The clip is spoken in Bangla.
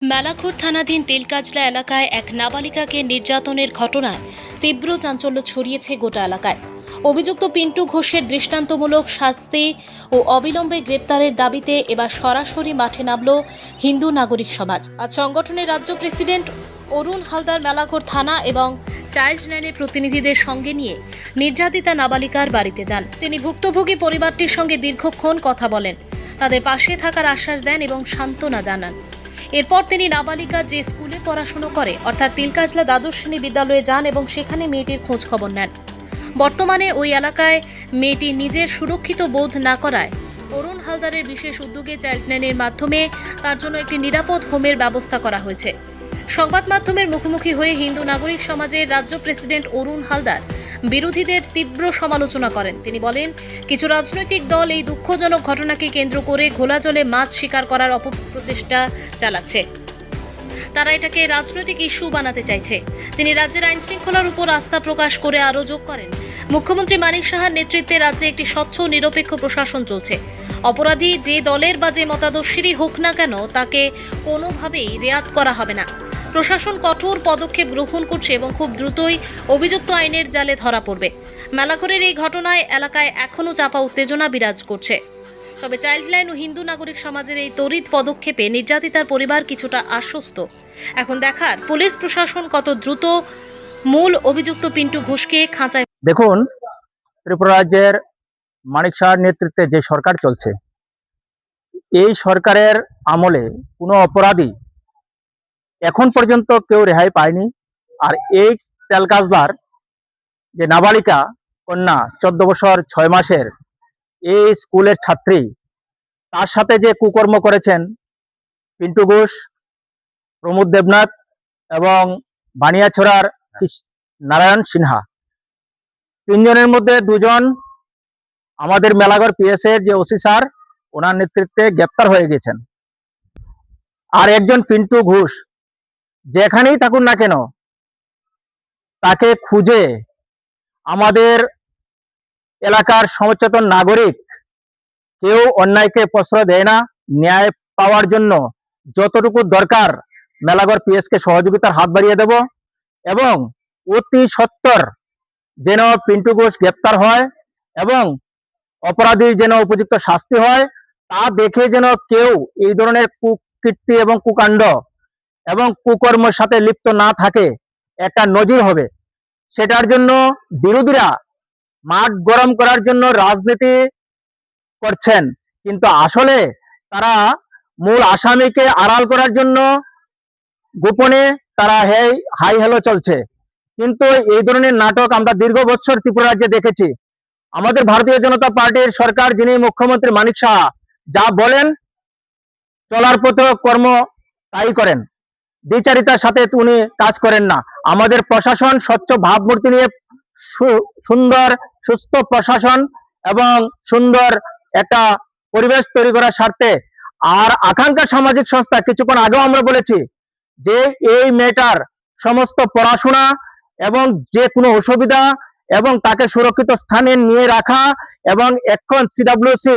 মেলাঘর থানাধীন তেলকাজলা এলাকায় এক নাবালিকাকে নির্যাতনের ঘটনায় তীব্র চাঞ্চল্য ছড়িয়েছে গোটা এলাকায়। অভিযুক্ত পিন্টু ঘোষের দৃষ্টান্তমূলক শাস্তি ও অবিলম্বে গ্রেপ্তারের দাবিতে এবার সরাসরি মাঠে নামল হিন্দু নাগরিক সমাজ। আজ সংগঠনের রাজ্য প্রেসিডেন্ট অরুণ হালদার মেলাঘর থানা এবং চাইল্ড লাইনের প্রতিনিধিদের সঙ্গে নিয়ে নির্যাতিতা নাবালিকার বাড়িতে যান। তিনি ভুক্তভোগী পরিবারটির সঙ্গে দীর্ঘক্ষণ কথা বলেন, তাদের পাশে থাকার আশ্বাস দেন এবং সান্ত্বনা জানান। এরপর তিনি নাবালিকা যে স্কুলে পড়াশোনা করে অর্থাৎ তিলকাজলা দ্বাদশ শ্রেণী বিদ্যালয়ে যান এবং সেখানে মেয়েটির খোঁজ খবর নেন। বর্তমানে ওই এলাকায় মেয়েটি নিজের সুরক্ষিত বোধ না করায় অরুণ হালদারের বিশেষ উদ্যোগে চাইল্ড লাইনের মাধ্যমে তার জন্য একটি নিরাপদ হোমের ব্যবস্থা করা হয়েছে। সংবাদ মাধ্যমের মুখোমুখি হয়ে হিন্দু নাগরিক সমাজের রাজ্য প্রেসিডেন্ট অরুণ হালদার বিরোধীদের তীব্র সমালোচনা করেন। তিনি বলেন, কিছু রাজনৈতিক দল এই দুঃখজনক ঘটনাকে কেন্দ্র করে ঘোলা জলে মাছ শিকার করার অপপ্রচেষ্টা চালাচ্ছে। তারা এটাকে রাজনৈতিক ইস্যু বানাতে চাইছে। তিনি রাজ্যের আইন শৃঙ্খলার উপর আস্থা প্রকাশ করে আরও যোগ করেন, মুখ্যমন্ত্রী মানিক সাহার নেতৃত্বে রাজ্যে একটি স্বচ্ছ ও নিরপেক্ষ প্রশাসন চলছে। অপরাধী যে দলের বা যে মতাদর্শীরই হোক না কেন, তাকে কোনোভাবেই রেয়াত করা হবে না। প্রশাসন কঠোর পদক্ষেপ গ্রহণ করছে এবং খুব দ্রুতই অভিযুক্ত আইনের জালে ধরা পড়বে। মেলাঘরের এই ঘটনায় এলাকায় এখনও চাপা উত্তেজনা বিরাজ করছে। তবে চাইল্ড লাইন ও হিন্দু নাগরিক সমাজের এই তড়িৎ পদক্ষেপে নির্যাতিতার পরিবার কিছুটা আশ্বস্ত। এখন দেখার পুলিশ প্রশাসন কত দ্রুত মূল অভিযুক্ত পিন্টু ঘোষকে খাঁচায়। দেখুন, ত্রিপুরা রাজ্যের মানিক শাহর নেতৃত্বে যে সরকার চলছে, এই সরকারের আমলে কোনো অপরাধী এখন পর্যন্ত কেউ রেহাই পায়নি। আর এই তেলকাজলার যে নাবালিকা কন্যা 14 বছর 6 মাসের এই স্কুলের ছাত্রী, তার সাথে যে কুকর্ম করেছেন পিন্টু ঘোষ, প্রমোদ দেবনাথ এবং বানিয়াছড়ার নারায়ণ সিনহা, তিনজনের মধ্যে দুজন আমাদের মেলাঘর পিএস এর যে ওসি স্যার, ওনার নেতৃত্বে গ্রেপ্তার হয়ে গেছেন। আর একজন পিন্টু ঘোষ যেখানেই থাকুন না কেন, তাকে খুঁজে আমাদের এলাকার সচেতন নাগরিক কেউ অন্যায়কে প্রশ্রয় দেয় না। ন্যায় পাওয়ার জন্য যতটুকু দরকার মেলাঘর পিএস কে সহযোগিতার হাত বাড়িয়ে দেব এবং অতি সত্বর যেন পিন্টু ঘোষ গ্রেপ্তার হয় এবং অপরাধীর যেন উপযুক্ত শাস্তি হয়, তা দেখে যেন কেউ এই ধরনের কুকীর্তি এবং কুকাণ্ড এবং কুকর্মের সাথে লিপ্ত না থাকে, একটা নজির হবে। সেটার জন্য বিরোধীরা মাঠ গরম করার জন্য রাজনীতি করছেন, কিন্তু আসলে তারা মূল আসামিকে আড়াল করার জন্য গোপনে তারা হাই হ্যালো চলছে। কিন্তু এই ধরনের নাটক আমরা দীর্ঘ বছর ত্রিপুরা রাজ্যে দেখেছি। আমাদের ভারতীয় জনতা পার্টির সরকার, যিনি মুখ্যমন্ত্রী মানিক সাহা, যা বলেন চলার পথে কর্ম তাই করেন, দ্বিচারিতার সাথে উনি কাজ করেন না। আমাদের প্রশাসন স্বচ্ছ ভাবমূর্তি নিয়ে সুন্দর সুস্থ প্রশাসন এবং সুন্দর একটা পরিবেশ তৈরি করার স্বার্থে, আর আকাঙ্ক্ষা সামাজিক সংস্থা, কিছুক্ষণ আগেও আমরা বলেছি যে এই মেয়েটার সমস্ত পড়াশোনা এবং যে কোনো অসুবিধা এবং তাকে সুরক্ষিত স্থানে নিয়ে রাখা এবং এখন সিডব্লিউসি